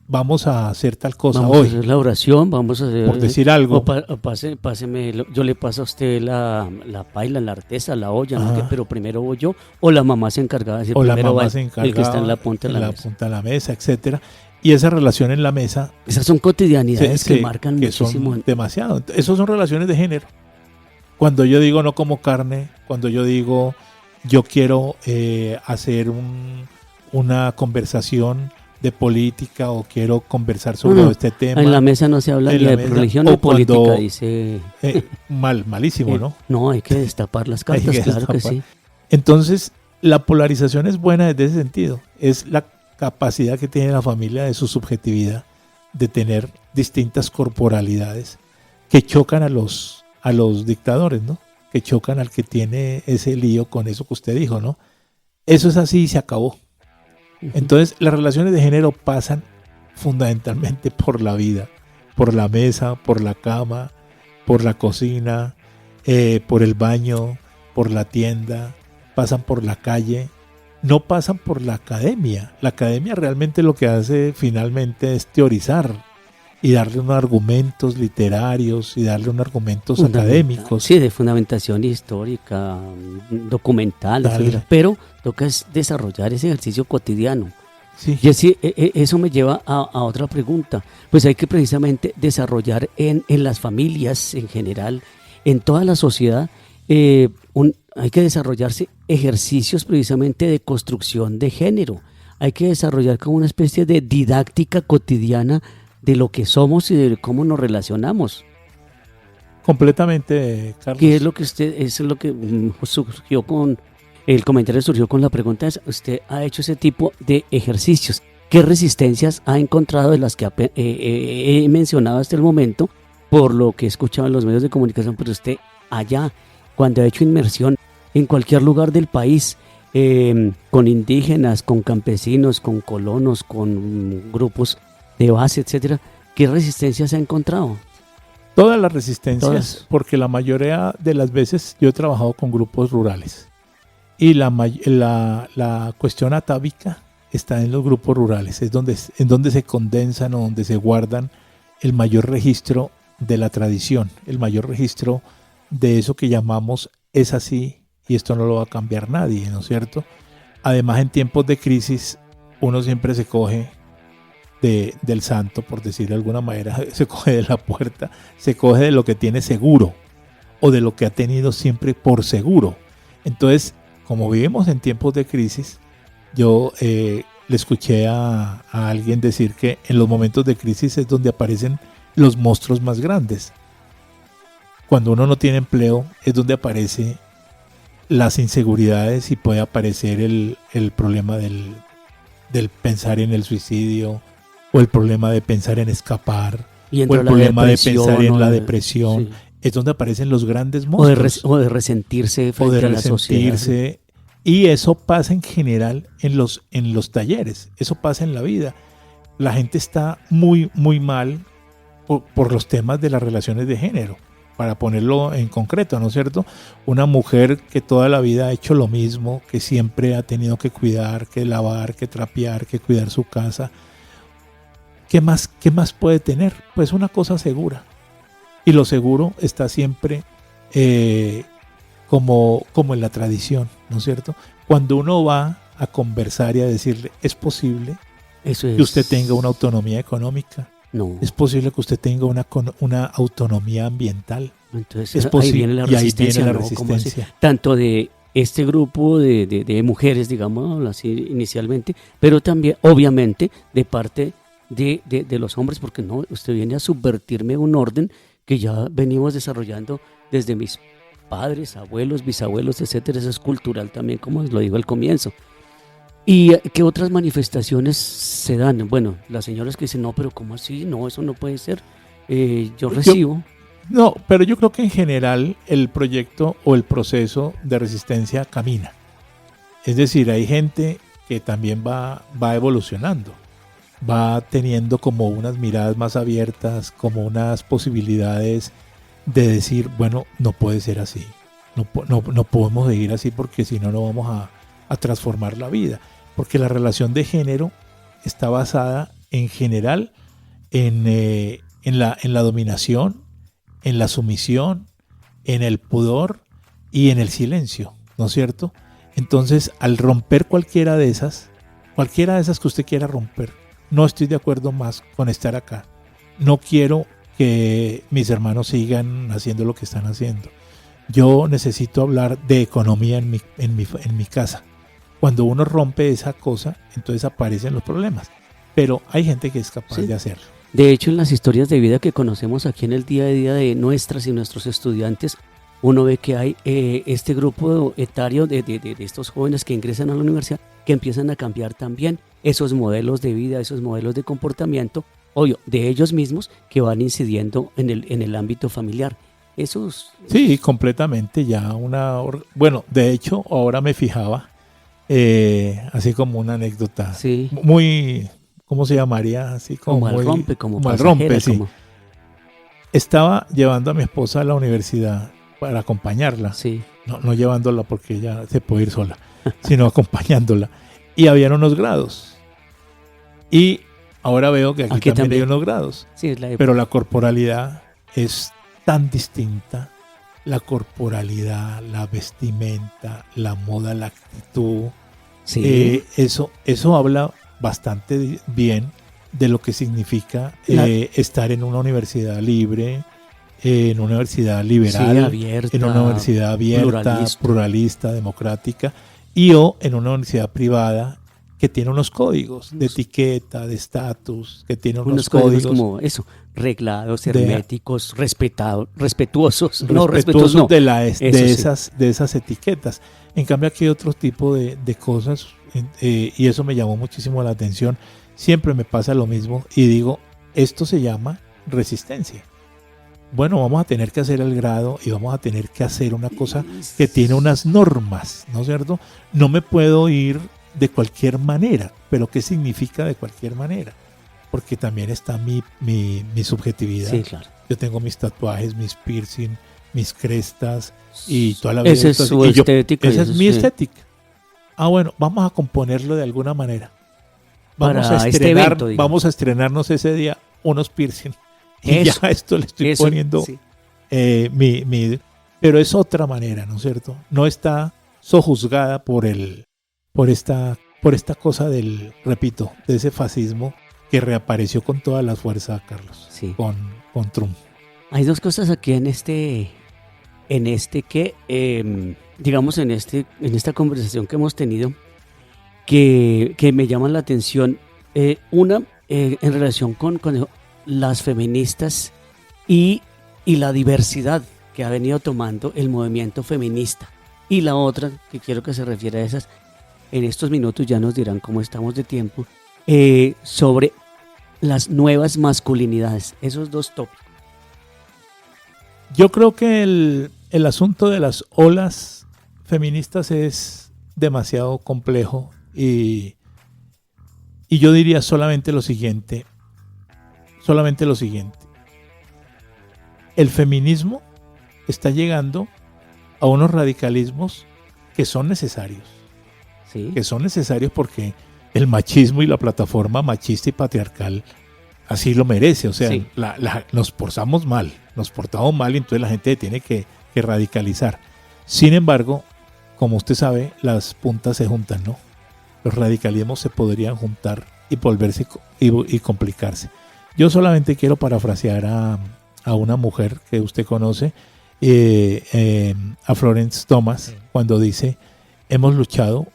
vamos a hacer tal cosa vamos hoy. a hacer la oración, vamos a hacer... Por decir algo. O páseme, yo le paso a usted la paila, la artesa, la olla, ¿no? Pero primero voy yo, o la mamá se encargaba de decir, o la primero mamá va se encargaba el que está en la punta de la mesa. etcétera. Y esa relación en la mesa... Esas son cotidianidades que marcan que muchísimo. Son demasiado. Esas son relaciones de género. Cuando yo digo no como carne, cuando yo digo yo quiero hacer una conversación de política o quiero conversar sobre este tema. En la mesa no se habla ni de religión ni política, dice. Malísimo, ¿no? No, hay que destapar las cartas, claro que sí. Entonces, la polarización es buena desde ese sentido. Es la capacidad que tiene la familia de su subjetividad, de tener distintas corporalidades que chocan a los dictadores, ¿no? Que chocan al que tiene ese lío con eso que usted dijo, ¿no? Eso es así y se acabó. Entonces, las relaciones de género pasan fundamentalmente por la vida, por la mesa, por la cama, por la cocina, por el baño, por la tienda, pasan por la calle, no pasan por la academia. La academia realmente lo que hace finalmente es teorizar y darle unos argumentos literarios y darle unos argumentos académicos. Sí, de fundamentación histórica, documental, etcétera. Pero toca es desarrollar ese ejercicio cotidiano. Sí. Y así, eso me lleva a otra pregunta. Pues hay que precisamente desarrollar en las familias en general, en toda la sociedad, hay que desarrollarse ejercicios precisamente de construcción de género. Hay que desarrollar como una especie de didáctica cotidiana de lo que somos y de cómo nos relacionamos. Completamente, Carlos. ¿Qué es lo que surgió con el comentario? Surgió con la pregunta: usted ha hecho ese tipo de ejercicios. ¿Qué resistencias ha encontrado de las que he mencionado hasta el momento? Por lo que he escuchado en los medios de comunicación, pero usted allá, cuando ha hecho inmersión en cualquier lugar del país, con indígenas, con campesinos, con colonos, con grupos de base, etcétera, ¿qué resistencias ha encontrado? Todas las resistencias, Todas. Porque la mayoría de las veces yo he trabajado con grupos rurales y la cuestión atávica está en los grupos rurales, es en donde se condensan o donde se guardan el mayor registro de la tradición, el mayor registro de eso que llamamos es así y esto no lo va a cambiar nadie, ¿no es cierto? Además, en tiempos de crisis uno siempre se coge del santo, por decir de alguna manera, se coge de la puerta, se coge de lo que tiene seguro o de lo que ha tenido siempre por seguro. Entonces, como vivimos en tiempos de crisis, yo le escuché a alguien decir que en los momentos de crisis es donde aparecen los monstruos más grandes. Cuando uno no tiene empleo es donde aparecen las inseguridades y puede aparecer el problema del pensar en el suicidio, o el problema de pensar en escapar, o el problema de pensar en la depresión. Sí. Es donde aparecen los grandes monstruos. O de resentirse frente a la sociedad. Y eso pasa en general en los talleres, eso pasa en la vida. La gente está muy, muy mal por los temas de las relaciones de género, para ponerlo en concreto, ¿no es cierto? Una mujer que toda la vida ha hecho lo mismo, que siempre ha tenido que cuidar, que lavar, que trapear, que cuidar su casa. ¿Qué más puede tener? Pues una cosa segura. Y lo seguro está siempre como en la tradición, ¿no es cierto? Cuando uno va a conversar y a decirle, es posible que usted tenga una autonomía económica, no. Es posible que usted tenga una autonomía ambiental. Entonces, es posible, ahí viene la resistencia, y ahí viene la ¿no? resistencia. Tanto de este grupo de mujeres, digamos así inicialmente, pero también, obviamente, de parte de los hombres, porque no, usted viene a subvertirme un orden que ya venimos desarrollando desde mis padres, abuelos, bisabuelos, etcétera. Eso es cultural también, como lo digo al comienzo. ¿Y qué otras manifestaciones se dan? Bueno, las señoras que dicen, no, pero ¿cómo así? No, eso no puede ser. Yo recibo. No, pero yo creo que en general el proyecto o el proceso de resistencia camina. Es decir, hay gente que también va evolucionando, va teniendo como unas miradas más abiertas, como unas posibilidades de decir, bueno, no puede ser así. No podemos seguir así porque si no, no vamos a transformar la vida. Porque la relación de género está basada en general en la dominación, en la sumisión, en el pudor y en el silencio, ¿no es cierto? Entonces, al romper cualquiera de esas que usted quiera romper, no estoy de acuerdo más con estar acá. No quiero que mis hermanos sigan haciendo lo que están haciendo. Yo necesito hablar de economía en mi casa. Cuando uno rompe esa cosa, entonces aparecen los problemas. Pero hay gente que es capaz de hacerlo. De hecho, en las historias de vida que conocemos aquí en el día a día de nuestras y nuestros estudiantes, uno ve que hay este grupo etario de estos jóvenes que ingresan a la universidad, que empiezan a cambiar también esos modelos de vida, esos modelos de comportamiento, obvio, de ellos mismos, que van incidiendo en el ámbito familiar. Sí, completamente. Bueno, de hecho, ahora me fijaba, así como una anécdota, sí, muy, ¿cómo se llamaría? Así como al rompe, como al rompe, sí. Estaba llevando a mi esposa a la universidad para acompañarla, sí. No llevándola porque ella se puede ir sola, sino acompañándola. Y habían unos grados. Y ahora veo que aquí también hay unos grados. Sí, pero la corporalidad es tan distinta. La corporalidad, la vestimenta, la moda, la actitud. Sí. Eso habla bastante bien de lo que significa estar en una universidad libre, en una universidad liberal, sí, abierta, en una universidad abierta, pluralista, democrática, o en una universidad privada que tiene unos códigos de etiqueta, de estatus, que tiene unos códigos como eso, reglados, herméticos, respetuosos de esas etiquetas. En cambio aquí hay otro tipo de cosas, y eso me llamó muchísimo la atención. Siempre me pasa lo mismo y digo, esto se llama resistencia. Bueno, vamos a tener que hacer el grado y vamos a tener que hacer una cosa que tiene unas normas, ¿no es cierto? No me puedo ir de cualquier manera, pero ¿qué significa de cualquier manera? Porque también está mi subjetividad. Sí, claro. Yo tengo mis tatuajes, mis piercing, mis crestas y toda la vida. Esa es su estética. Esa es mi estética. Bueno, vamos a componerlo de alguna manera. Vamos a estrenarnos ese día unos piercing. Y ya esto le estoy poniendo sí. Pero es otra manera, ¿no es cierto? No está sojuzgada por esta cosa de ese fascismo que reapareció con toda la fuerza, Carlos, sí. con Trump. Hay dos cosas aquí en esta conversación que hemos tenido que me llaman la atención. Una, en relación con las feministas y la diversidad que ha venido tomando el movimiento feminista. Y la otra, que quiero que se refiera a esas, en estos minutos ya nos dirán cómo estamos de tiempo, sobre las nuevas masculinidades, esos dos tópicos. Yo creo que el asunto de las olas feministas es demasiado complejo y yo diría solamente lo siguiente. El feminismo está llegando a unos radicalismos que son necesarios. ¿Sí? Que son necesarios porque el machismo y la plataforma machista y patriarcal así lo merece. O sea, sí. Nos portamos mal y entonces la gente tiene que radicalizar. Sin embargo, como usted sabe, las puntas se juntan, ¿no? Los radicalismos se podrían juntar y volverse y complicarse. Yo solamente quiero parafrasear a una mujer que usted conoce, a Florence Thomas, cuando dice: hemos luchado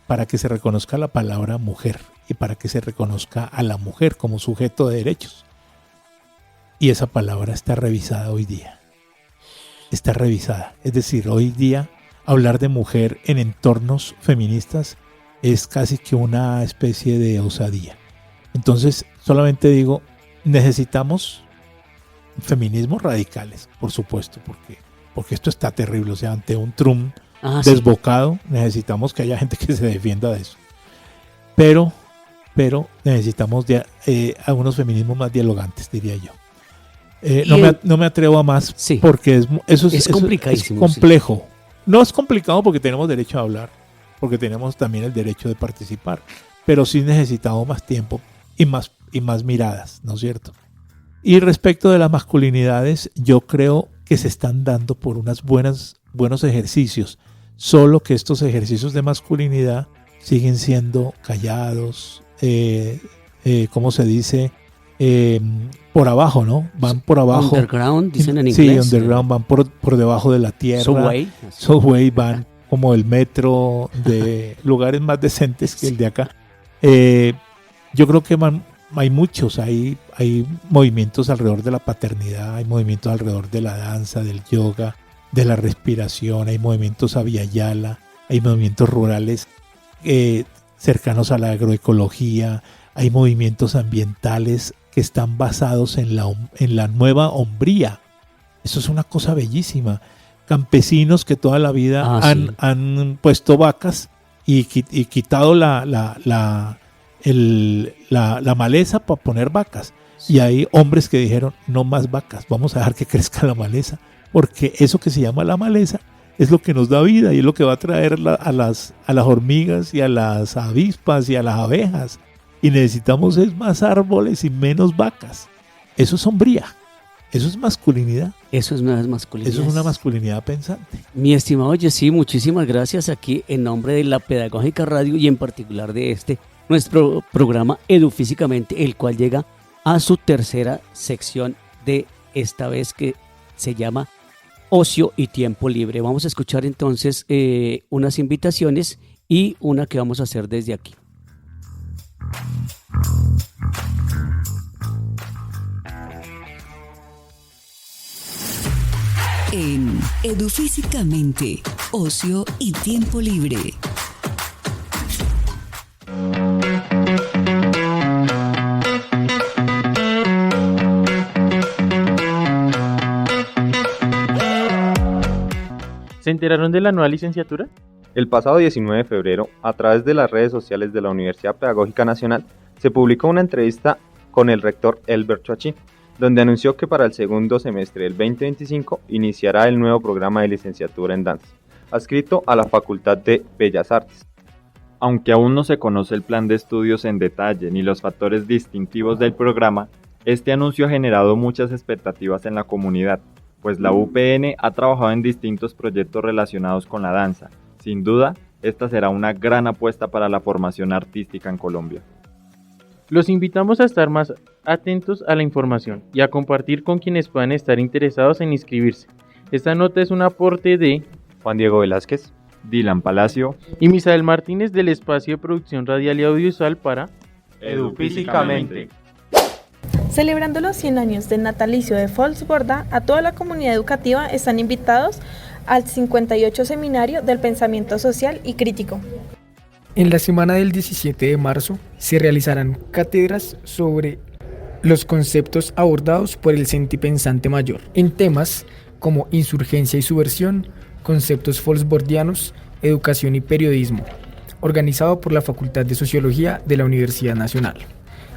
para que se reconozca la palabra mujer y para que se reconozca a la mujer como sujeto de derechos. Y esa palabra está revisada hoy día. Está revisada. Es decir, hoy día hablar de mujer en entornos feministas es casi que una especie de osadía. Entonces, solamente digo, necesitamos feminismos radicales, por supuesto, porque esto está terrible. O sea, ante un Trump desbocado, necesitamos que haya gente que se defienda de eso. Pero necesitamos algunos feminismos más dialogantes, diría yo. No me atrevo a más, porque eso es complicadísimo. Es complejo. Sí. No es complicado porque tenemos derecho a hablar, porque tenemos también el derecho de participar, pero sí necesitamos más tiempo y más miradas, ¿no es cierto? Y respecto de las masculinidades, yo creo que se están dando por buenos ejercicios, solo que estos ejercicios de masculinidad siguen siendo callados, ¿cómo se dice? Por abajo, ¿no? Van por abajo. Underground, dicen en inglés. Sí, underground, van por debajo de la tierra. Subway, van como el metro, de lugares más decentes que el de acá. Yo creo que hay muchos, hay movimientos alrededor de la paternidad, hay movimientos alrededor de la danza, del yoga, de la respiración, hay movimientos a Vyayala, hay movimientos rurales cercanos a la agroecología, hay movimientos ambientales que están basados en la nueva hombría. Eso es una cosa bellísima. Campesinos que toda la vida han puesto vacas y quitado la maleza para poner vacas. Y hay hombres que dijeron: no más vacas, vamos a dejar que crezca la maleza, porque eso que se llama la maleza es lo que nos da vida y es lo que va a traer a las hormigas y a las avispas y a las abejas. Y necesitamos más árboles y menos vacas. Eso es hombría. Eso es masculinidad. Eso es una masculinidad. Eso es una masculinidad pensante. Mi estimado Jessy, muchísimas gracias aquí en nombre de la Pedagógica Radio y en particular de nuestro programa Edufísicamente, el cual llega a su tercera sección de esta vez, que se llama Ocio y Tiempo Libre. Vamos a escuchar entonces unas invitaciones y una que vamos a hacer desde aquí. En Edufísicamente, Ocio y Tiempo Libre. ¿Se enteraron de la nueva licenciatura? El pasado 19 de febrero, a través de las redes sociales de la Universidad Pedagógica Nacional, se publicó una entrevista con el rector Elber Choachí, donde anunció que para el segundo semestre del 2025 iniciará el nuevo programa de licenciatura en danza, adscrito a la Facultad de Bellas Artes. Aunque aún no se conoce el plan de estudios en detalle ni los factores distintivos del programa, este anuncio ha generado muchas expectativas en la comunidad, pues la UPN ha trabajado en distintos proyectos relacionados con la danza. Sin duda, esta será una gran apuesta para la formación artística en Colombia. Los invitamos a estar más atentos a la información y a compartir con quienes puedan estar interesados en inscribirse. Esta nota es un aporte de Juan Diego Velázquez, Dylan Palacio y Misael Martínez del Espacio de Producción Radial y Audiovisual para Edufísicamente. Celebrando los 100 años del natalicio de Folsborda, a toda la comunidad educativa están invitados al 58 Seminario del Pensamiento Social y Crítico. En la semana del 17 de marzo se realizarán cátedras sobre los conceptos abordados por el Senti Pensante Mayor, en temas como insurgencia y subversión, conceptos folsbordianos, educación y periodismo, organizado por la Facultad de Sociología de la Universidad Nacional.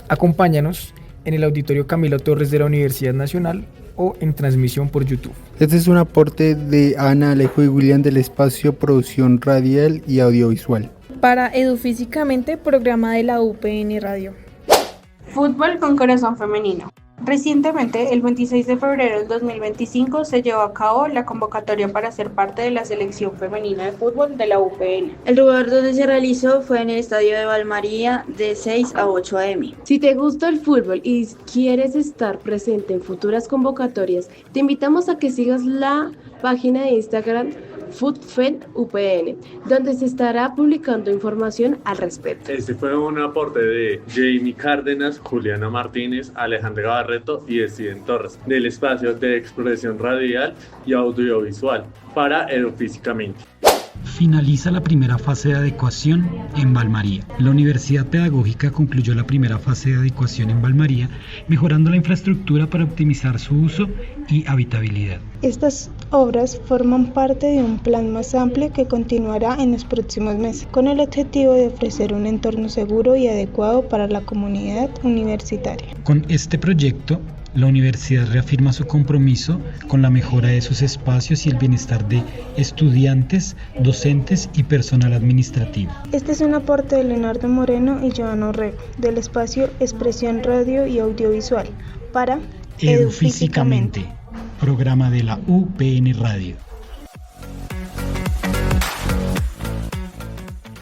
Acompáñanos en el Auditorio Camilo Torres de la Universidad Nacional o en transmisión por YouTube. Este es un aporte de Ana, Alejo y William del Espacio Producción Radial y Audiovisual. Para Edufísicamente, programa de la UPN Radio. Fútbol con corazón femenino. Recientemente, el 26 de febrero del 2025, se llevó a cabo la convocatoria para ser parte de la selección femenina de fútbol de la UPN. El lugar donde se realizó fue en el estadio de Valmaría de 6 a 8 a.m. Si te gusta el fútbol y quieres estar presente en futuras convocatorias, te invitamos a que sigas la página de Instagram FootFedUPN, donde se estará publicando información al respecto. Este fue un aporte de Jamie Cárdenas, Juliana Martínez, Alejandra Barreto y Steven Torres, del espacio de expresión radial y audiovisual para Edufísicamente. Finaliza la primera fase de adecuación en Valmaría. La Universidad Pedagógica concluyó la primera fase de adecuación en Valmaría, mejorando la infraestructura para optimizar su uso y habitabilidad. Estas obras forman parte de un plan más amplio que continuará en los próximos meses, con el objetivo de ofrecer un entorno seguro y adecuado para la comunidad universitaria. Con este proyecto, la universidad reafirma su compromiso con la mejora de sus espacios y el bienestar de estudiantes, docentes y personal administrativo. Este es un aporte de Leonardo Moreno y Joana Orrego, del espacio Expresión Radio y Audiovisual, para Edufísicamente, programa de la UPN Radio.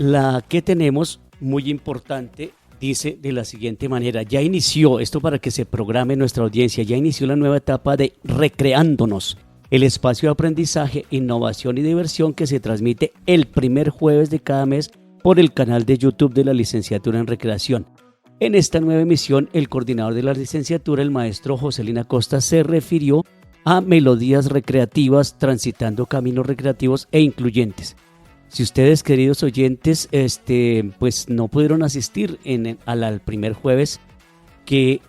La que tenemos, muy importante, dice de la siguiente manera: ya inició, esto para que se programe nuestra audiencia, ya inició la nueva etapa de Recreándonos, el espacio de aprendizaje, innovación y diversión que se transmite el primer jueves de cada mes por el canal de YouTube de la Licenciatura en Recreación. En esta nueva emisión, el coordinador de la licenciatura, el maestro Joselina Costa, se refirió a melodías recreativas, transitando caminos recreativos e incluyentes. Si ustedes, queridos oyentes, pues no pudieron asistir al primer jueves que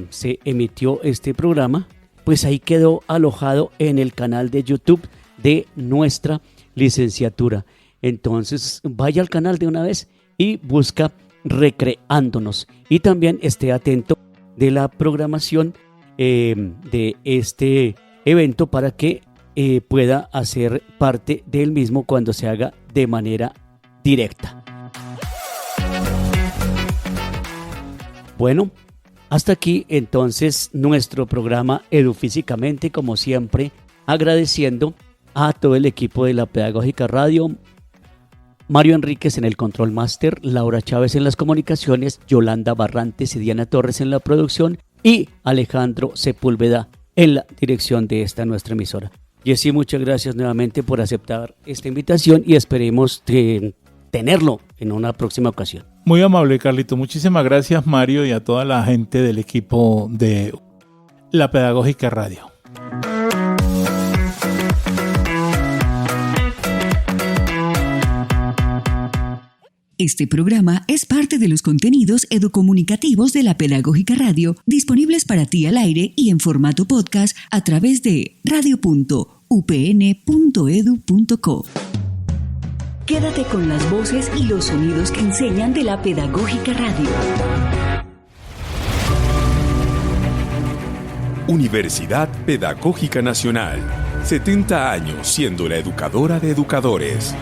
se emitió este programa, pues ahí quedó alojado en el canal de YouTube de nuestra licenciatura. Entonces vaya al canal de una vez y busca Recreándonos, y también esté atento de la programación de este evento para que pueda hacer parte del mismo cuando se haga de manera directa. Bueno, hasta aquí entonces nuestro programa Edufísicamente, como siempre agradeciendo a todo el equipo de la Pedagógica Radio, Mario Enríquez en el Control Master, Laura Chávez en las comunicaciones, Yolanda Barrantes y Diana Torres en la producción y Alejandro Sepúlveda en la dirección de esta nuestra emisora. Y así, muchas gracias nuevamente por aceptar esta invitación y esperemos tenerlo en una próxima ocasión. Muy amable, Carlito. Muchísimas gracias, Mario, y a toda la gente del equipo de la Pedagógica Radio. Este programa es parte de los contenidos educomunicativos de la Pedagógica Radio, disponibles para ti al aire y en formato podcast a través de radio.upn.edu.co. Quédate con las voces y los sonidos que enseñan de la Pedagógica Radio. Universidad Pedagógica Nacional. 70 años siendo la educadora de educadores.